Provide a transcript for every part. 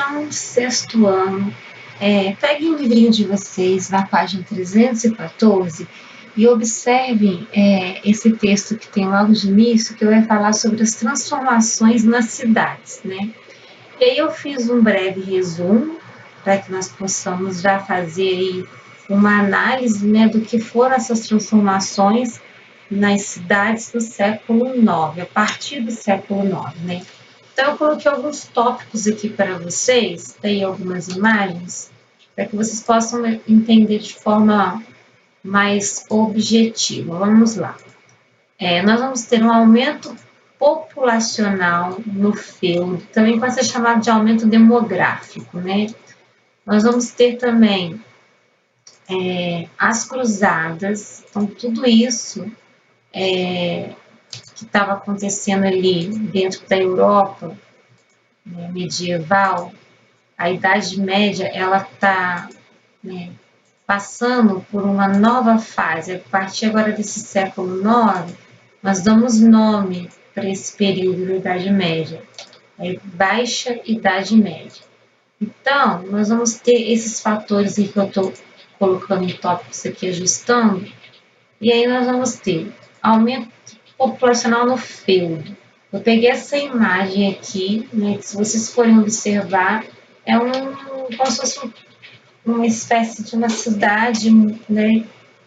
Então, sexto ano, peguem o livrinho de vocês na página 314 e observem esse texto que tem logo de início, que vai falar sobre as transformações nas cidades, né? E aí eu fiz um breve resumo para que nós possamos já fazer aí uma análise, né, do que foram essas transformações nas cidades do século IX, a partir do século IX, né? Então, eu coloquei alguns tópicos aqui para vocês, daí algumas imagens, para que vocês possam entender de forma mais objetiva. Vamos lá. Nós vamos ter um aumento populacional no feudo, também pode ser chamado de aumento demográfico, né? Nós vamos ter também as cruzadas, então tudo isso que estava acontecendo ali dentro da Europa, né, medieval, a Idade Média, ela está, né, passando por uma nova fase. A partir agora desse século IX, nós damos nome para esse período da Idade Média, Baixa Idade Média. Então, nós vamos ter esses fatores que eu estou colocando em tópicos aqui, ajustando, e aí nós vamos ter aumento populacional no feudo. Eu peguei essa imagem aqui, né, que se vocês forem observar, como se fosse uma espécie de uma cidade, né,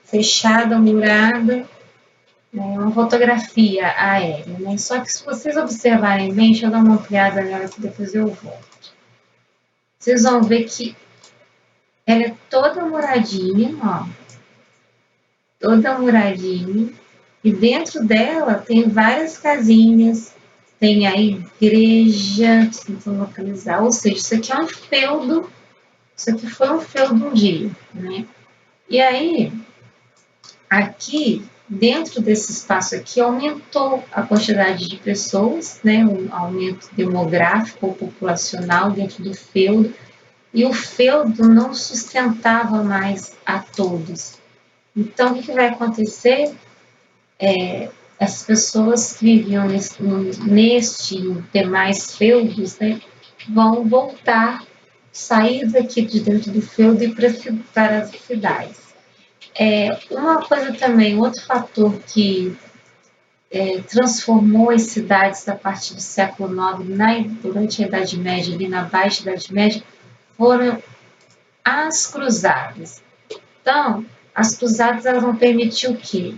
fechada, murada, né, uma fotografia aérea, né? Só que se vocês observarem bem, deixa eu dar uma ampliada nela que depois eu volto. Vocês vão ver que ela é toda muradinha, ó, toda muradinha, e dentro dela tem várias casinhas, tem a igreja, tentando localizar, ou seja, isso aqui é um feudo, isso aqui foi um feudo um dia, né? E aí, aqui, dentro desse espaço aqui, aumentou a quantidade de pessoas, né? Um aumento demográfico ou populacional dentro do feudo, e o feudo não sustentava mais a todos. Então, o que vai acontecer? As pessoas que viviam neste e demais feudos, né, vão voltar, sair daqui de dentro do feudo e para as cidades. Uma coisa também, outro fator que transformou as cidades a partir do século IX, durante a Idade Média, ali na Baixa Idade Média, foram as cruzadas. Então, as cruzadas elas vão permitir o quê?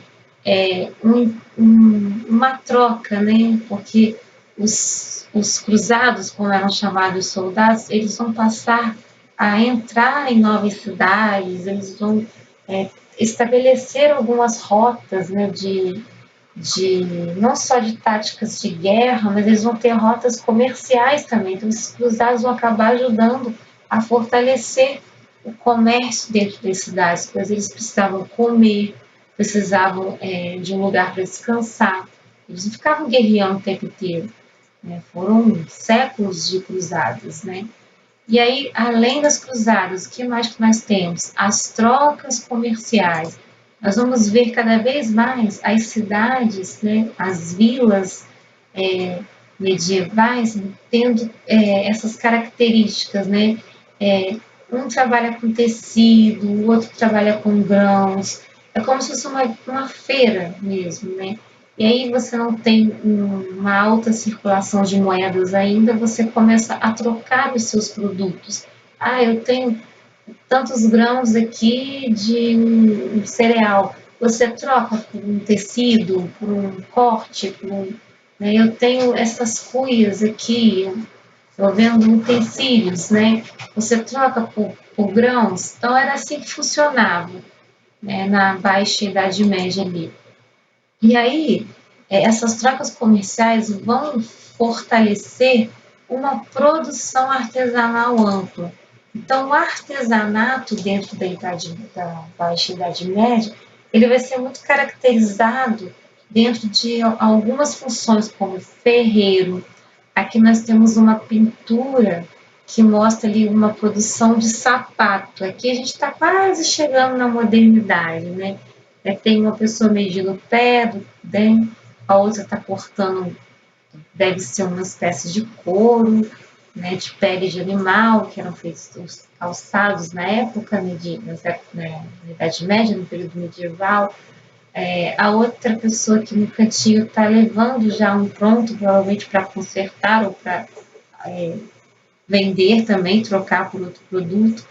Uma troca, né? Porque os cruzados, como eram chamados soldados, eles vão passar a entrar em novas cidades, eles vão estabelecer algumas rotas, né, não só de táticas de guerra, mas eles vão ter rotas comerciais também. Então, esses cruzados vão acabar ajudando a fortalecer o comércio dentro das cidades, pois eles precisavam comer, precisavam de um lugar para descansar. Eles não ficavam guerreando o tempo inteiro, né? Foram séculos de cruzadas, né? E aí, além das cruzadas, o que mais que nós temos? As trocas comerciais. Nós vamos ver cada vez mais as cidades, né, as vilas medievais tendo essas características, né? Um trabalha com tecido, o outro trabalha com grãos. É como se fosse uma feira mesmo, né? E aí você não tem uma alta circulação de moedas ainda, você começa a trocar os seus produtos. Eu tenho tantos grãos aqui de um cereal. Você troca por um tecido, por um corte, né? Eu tenho essas cuias aqui, eu vendo utensílios, né? Você troca por grãos. Então, era assim que funcionava, né, na Baixa Idade Média ali. E aí, essas trocas comerciais vão fortalecer uma produção artesanal ampla. Então, o artesanato dentro da Baixa Idade Média, ele vai ser muito caracterizado dentro de algumas funções, como ferreiro. Aqui nós temos uma pintura que mostra ali uma produção de sapato. Aqui a gente está quase chegando na modernidade, né? Tem uma pessoa medindo o pé, a outra está cortando, deve ser uma espécie de couro, né, de pele de animal, que eram feitos os calçados na época, na Idade Média, no período medieval. A outra pessoa que no cantinho está levando já um pronto, provavelmente para consertar ou para vender também, trocar por outro produto.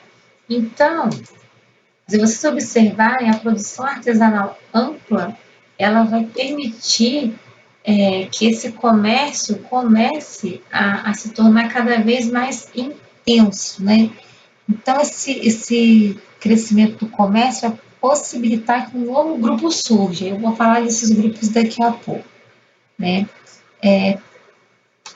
Então, se vocês observarem, a produção artesanal ampla, ela vai permitir que esse comércio comece a se tornar cada vez mais intenso, né? Então, esse crescimento do comércio vai possibilitar que um novo grupo surja. Eu vou falar desses grupos daqui a pouco, né?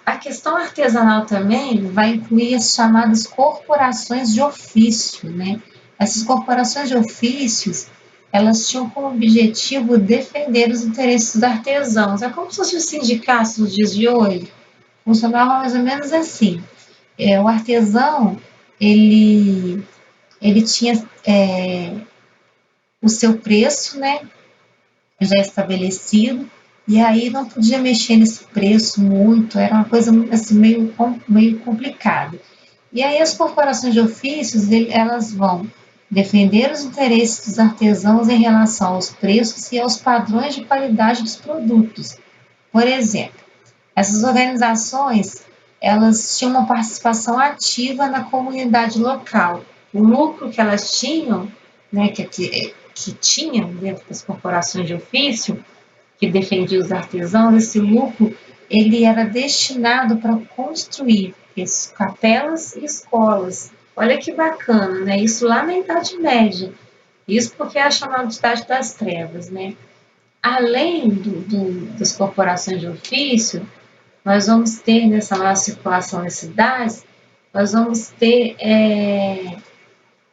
A questão artesanal também vai incluir as chamadas corporações de ofício, né? Essas corporações de ofícios, elas tinham como objetivo defender os interesses dos artesãos. É como se fosse o sindicato nos dias de hoje. Funcionava mais ou menos assim. O artesão, ele tinha o seu preço, né, já estabelecido, e aí não podia mexer nesse preço muito, era uma coisa assim, meio complicada. E aí as corporações de ofícios, elas vão defender os interesses dos artesãos em relação aos preços e aos padrões de qualidade dos produtos. Por exemplo, essas organizações, elas tinham uma participação ativa na comunidade local. O lucro que elas tinham, né, que tinham dentro das corporações de ofício, que defendiam os artesãos, esse lucro, ele era destinado para construir capelas e escolas. Olha que bacana, né? Isso lá na Idade Média. Isso porque é chamado de Idade das Trevas, né? Além das corporações de ofício, nós vamos ter nessa nossa circulação nas cidades, nós vamos ter,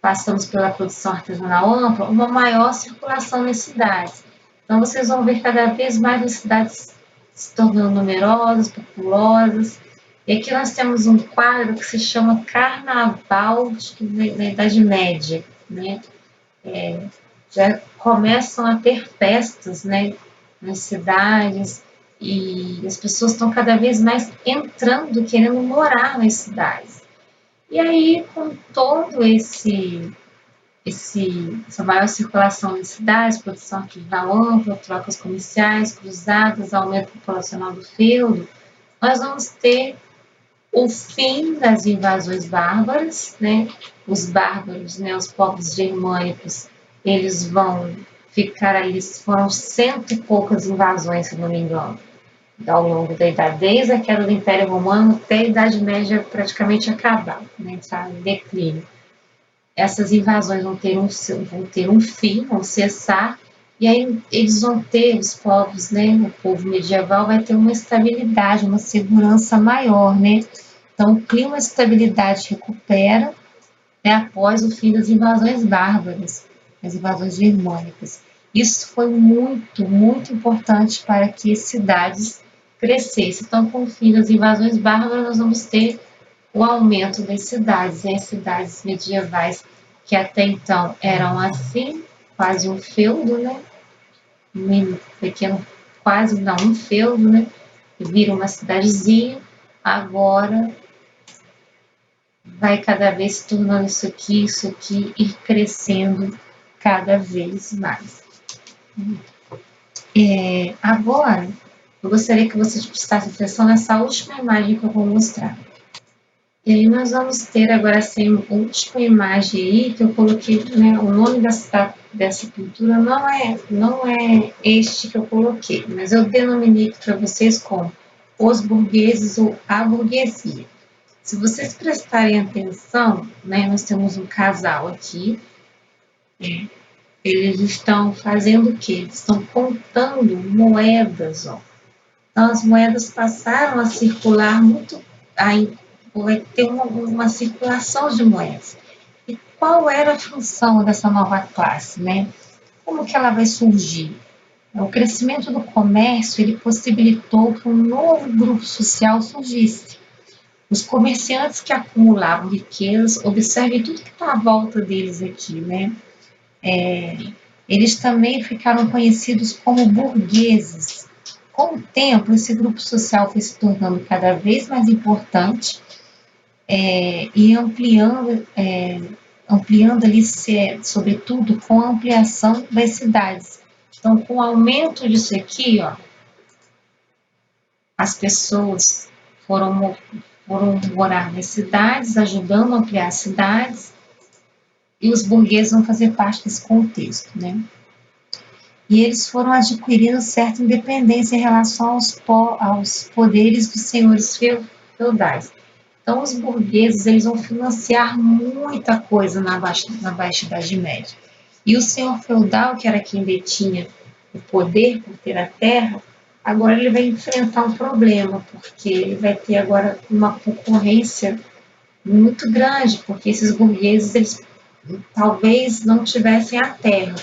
passamos pela produção artesanal ampla, uma maior circulação nas cidades. Então, vocês vão ver cada vez mais as cidades se tornando numerosas, populosas. E aqui nós temos um quadro que se chama Carnaval da Idade Média, né? Já começam a ter festas, né, nas cidades, e as pessoas estão cada vez mais entrando, querendo morar nas cidades. E aí, com todo essa maior circulação nas cidades, produção artesanal ampla, trocas comerciais, cruzadas, aumento populacional do feudo, nós vamos ter o fim das invasões bárbaras, né? Os bárbaros, né, os povos germânicos, eles vão ficar ali, foram 100 e poucas invasões, se não me engano, ao longo da Idade, desde a queda do Império Romano até a Idade Média praticamente acabar, né, entrar em declínio. Essas invasões vão ter um fim, vão cessar, e aí eles vão ter, os povos, né, o povo medieval vai ter uma estabilidade, uma segurança maior, né? Então, o clima de estabilidade recupera, né, após o fim das invasões bárbaras, as invasões germânicas. Isso foi muito, muito importante para que as cidades crescessem. Então, com o fim das invasões bárbaras, nós vamos ter o aumento das cidades, né? As cidades medievais, que até então eram assim, quase um feudo, né? Um pequeno, quase não, um feudo, né? Vira uma cidadezinha, agora vai cada vez se tornando isso aqui, ir crescendo cada vez mais. Agora, eu gostaria que vocês prestassem atenção nessa última imagem que eu vou mostrar. E aí nós vamos ter agora essa última imagem aí, que eu coloquei, né, o nome dessa pintura não é este que eu coloquei, mas eu denominei para vocês como Os Burgueses ou A Burguesia. Se vocês prestarem atenção, né, nós temos um casal aqui, eles estão fazendo o quê? Eles estão contando moedas, ó. Então, as moedas passaram a circular muito, vai ter uma circulação de moedas. E qual era a função dessa nova classe, né? Como que ela vai surgir? O crescimento do comércio, ele possibilitou que um novo grupo social surgisse. Os comerciantes que acumulavam riquezas, observem tudo que está à volta deles aqui, né? Eles também ficaram conhecidos como burgueses. Com o tempo, esse grupo social foi se tornando cada vez mais importante e ampliando ali, sobretudo, com a ampliação das cidades. Então, com o aumento disso aqui, ó, as pessoas foram morar nas cidades, ajudando a ampliar as cidades, e os burgueses vão fazer parte desse contexto, né? E eles foram adquirindo certa independência em relação aos poderes dos senhores feudais. Então, os burgueses eles vão financiar muita coisa na Baixa Idade Média. E o senhor feudal, que era quem detinha o poder por ter a terra, agora ele vai enfrentar um problema, porque ele vai ter agora uma concorrência muito grande, porque esses burgueses eles talvez não tivessem a terra,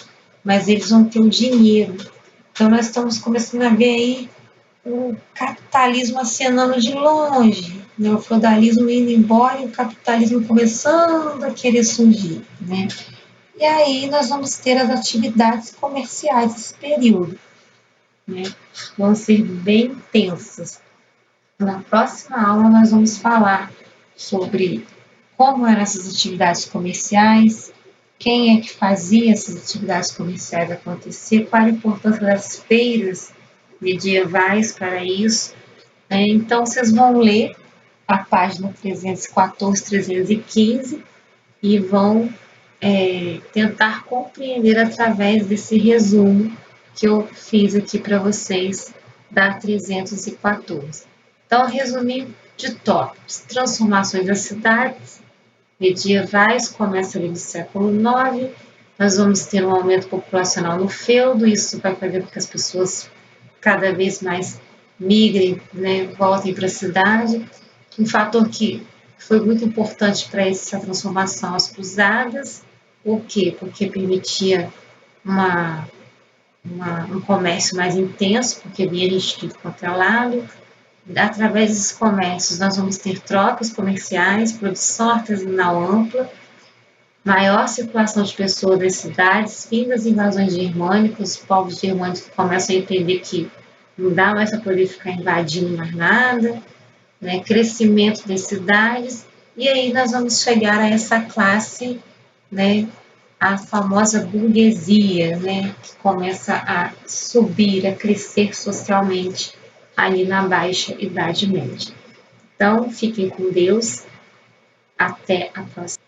mas eles vão ter o dinheiro. Então, nós estamos começando a ver aí o capitalismo acenando de longe, né? O feudalismo indo embora e o capitalismo começando a querer surgir, né? E aí nós vamos ter as atividades comerciais nesse período, né? Vão ser bem intensas. Na próxima aula nós vamos falar sobre como eram essas atividades comerciais, quem é que fazia essas atividades comerciais acontecer, qual a importância das feiras medievais para isso. Então, vocês vão ler a página 314, 315 e vão tentar compreender através desse resumo que eu fiz aqui para vocês da 314. Então, resumir de tópicos: transformações das cidades medievais, começa ali no século IX, nós vamos ter um aumento populacional no feudo, isso vai fazer com que as pessoas cada vez mais migrem, né, voltem para a cidade. Um fator que foi muito importante para essa transformação, as cruzadas. Por quê? Porque permitia um comércio mais intenso, porque vinha gente de tudo quanto é lado. Através desses comércios, nós vamos ter trocas comerciais, produção artesanal ampla, maior circulação de pessoas nas cidades, fim das invasões germânicas, os povos germânicos começam a entender que não dá mais para poder ficar invadindo mais nada, né? Crescimento das cidades, e aí nós vamos chegar a essa classe, né? A famosa burguesia, né? Que começa a subir, a crescer socialmente ali na Baixa Idade Média. Então, fiquem com Deus, até a próxima.